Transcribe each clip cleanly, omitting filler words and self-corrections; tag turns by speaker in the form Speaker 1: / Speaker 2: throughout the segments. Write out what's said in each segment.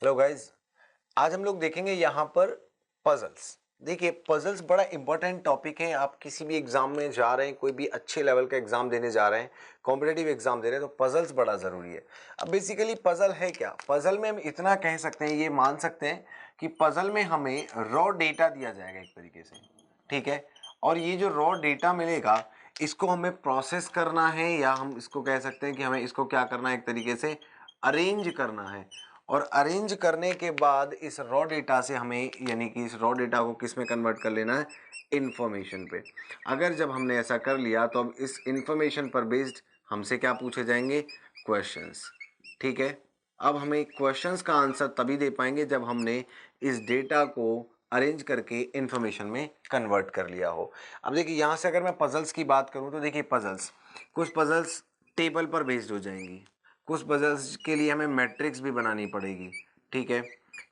Speaker 1: Hello guys, आज हम लोग देखेंगे यहाँ पर पजल्स। देखिए, पजल्स बड़ा इंपॉर्टेंट टॉपिक है। आप किसी भी एग्जाम में जा रहे हैं, कोई भी अच्छे लेवल का एग्जाम देने जा रहे हैं, कॉम्पिटेटिव एग्जाम दे रहे हैं, तो पजल्स बड़ा ज़रूरी है। अब बेसिकली पजल है क्या? पजल में हम इतना कह सकते हैं, ये मान सकते हैं कि पजल में हमें रॉ डेटा दिया जाएगा एक तरीके से, ठीक है। और ये जो रॉ डेटा मिलेगा, इसको हमें प्रोसेस करना है, या हम इसको कह सकते हैं कि हमें इसको क्या करना है, एक तरीके से अरेंज करना है। और अरेंज करने के बाद इस रॉ डेटा से हमें, यानी कि इस रॉ डेटा को किस में कन्वर्ट कर लेना है, इंफॉर्मेशन पे। अगर जब हमने ऐसा कर लिया तो अब इस इंफॉर्मेशन पर बेस्ड हमसे क्या पूछे जाएंगे, क्वेश्चंस, ठीक है। अब हमें क्वेश्चंस का आंसर तभी दे पाएंगे जब हमने इस डेटा को अरेंज करके इंफॉर्मेशन में कन्वर्ट कर लिया हो। अब देखिए, यहाँ से अगर मैं पजल्स की बात करूँ तो देखिए, पजल्स, कुछ पजल्स टेबल पर बेस्ड हो जाएंगी, कुछ पजल्स के लिए हमें मैट्रिक्स भी बनानी पड़ेगी, ठीक है।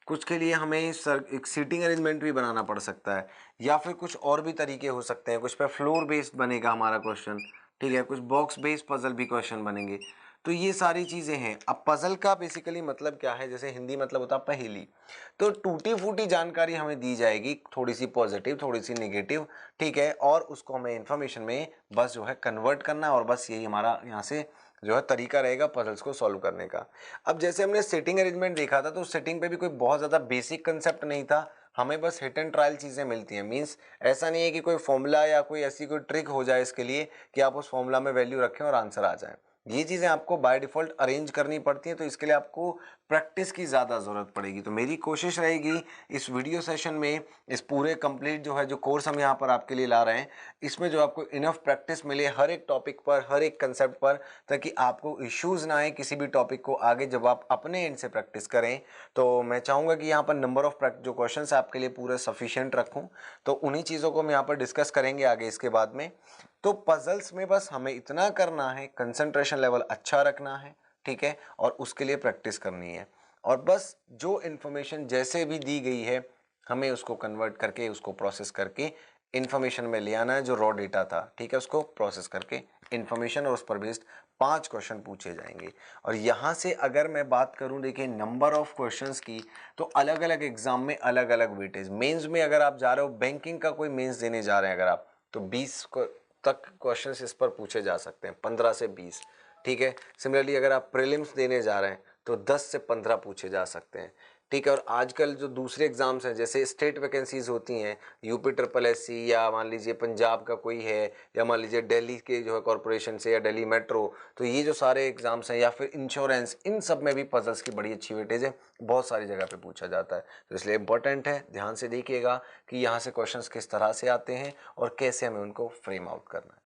Speaker 1: कुछ के लिए हमें सर एक सीटिंग अरेंजमेंट भी बनाना पड़ सकता है, या फिर कुछ और भी तरीके हो सकते हैं। कुछ पे फ्लोर बेस्ड बनेगा हमारा क्वेश्चन, ठीक है। कुछ बॉक्स बेस्ड पजल भी क्वेश्चन बनेंगे। तो ये सारी चीज़ें हैं। अब पजल का बेसिकली मतलब क्या है, जैसे हिंदी मतलब होता है पहेली। तो टूटी फूटी जानकारी हमें दी जाएगी, थोड़ी सी पॉजिटिव, थोड़ी सी नेगेटिव, ठीक है। और उसको हमें इन्फॉर्मेशन में बस जो है कन्वर्ट करना है, और बस यही हमारा यहाँ से जो है तरीका रहेगा पजल्स को सॉल्व करने का। अब जैसे हमने सेटिंग अरेंजमेंट देखा था, तो सेटिंग पे भी कोई बहुत ज़्यादा बेसिक कंसेप्ट नहीं था। हमें बस हिट एंड ट्रायल चीज़ें मिलती हैं। मींस ऐसा नहीं है कि कोई फॉर्मूला या कोई ऐसी कोई ट्रिक हो जाए इसके लिए कि आप उस फॉर्मूला में वैल्यू रखें और आंसर आ जाए। ये चीज़ें आपको बाय डिफ़ॉल्ट अरेंज करनी पड़ती हैं, तो इसके लिए आपको प्रैक्टिस की ज़्यादा ज़रूरत पड़ेगी। तो मेरी कोशिश रहेगी इस वीडियो सेशन में, इस पूरे कंप्लीट जो है जो कोर्स हम यहाँ पर आपके लिए ला रहे हैं, इसमें जो आपको इनफ प्रैक्टिस मिले हर एक टॉपिक पर, हर एक कंसेप्ट पर, ताकि आपको इश्यूज़ ना आए किसी भी टॉपिक को आगे जब आप अपने एंड से प्रैक्टिस करें। तो मैं चाहूँगा कि यहाँ पर नंबर ऑफ जो क्वेश्चन आपके लिए पूरे सफिशिएंट रखूँ। तो उन्हीं चीज़ों को हम यहाँ पर डिस्कस करेंगे आगे इसके बाद में। तो पजल्स में बस हमें इतना करना है, कंसंट्रेशन लेवल अच्छा रखना है, ठीक है, और उसके लिए प्रैक्टिस करनी है। और बस जो इन्फॉर्मेशन जैसे भी दी गई है, हमें उसको कन्वर्ट करके, उसको प्रोसेस करके इन्फॉर्मेशन में ले आना है। जो रॉ डेटा था, ठीक है, उसको प्रोसेस करके इन्फॉर्मेशन, और उस पर बेस्ड 5 क्वेश्चन पूछे जाएंगे। और यहाँ से अगर मैं बात करूँ, देखिए, नंबर ऑफ क्वेश्चंस की, तो अलग अलग एग्जाम में अलग अलग वेटेज। मेंस में अगर आप जा रहे हो, बैंकिंग का कोई मेंस देने जा रहे हैं अगर आप, तो 20 तक क्वेश्चंस इस पर पूछे जा सकते हैं, 15 से 20, ठीक है। सिमिलरली अगर आप प्रीलिम्स देने जा रहे हैं तो 10 से 15 पूछे जा सकते हैं, ठीक है। और आजकल जो दूसरे एग्जाम्स हैं, जैसे स्टेट वैकेंसीज होती हैं, यूपी ट्रिपल एससी, या मान लीजिए पंजाब का कोई है, या मान लीजिए दिल्ली के जो है कॉरपोरेशन से, या दिल्ली मेट्रो, तो ये जो सारे एग्जाम्स हैं, या फिर इंश्योरेंस, इन सब में भी पजल्स की बड़ी अच्छी वेटेज है, बहुत सारी जगह पे पूछा जाता है। तो इसलिए इंपॉर्टेंट है, ध्यान से देखिएगा कि यहाँ से क्वेश्चंस किस तरह से आते हैं और कैसे हमें उनको फ्रेम आउट करना है।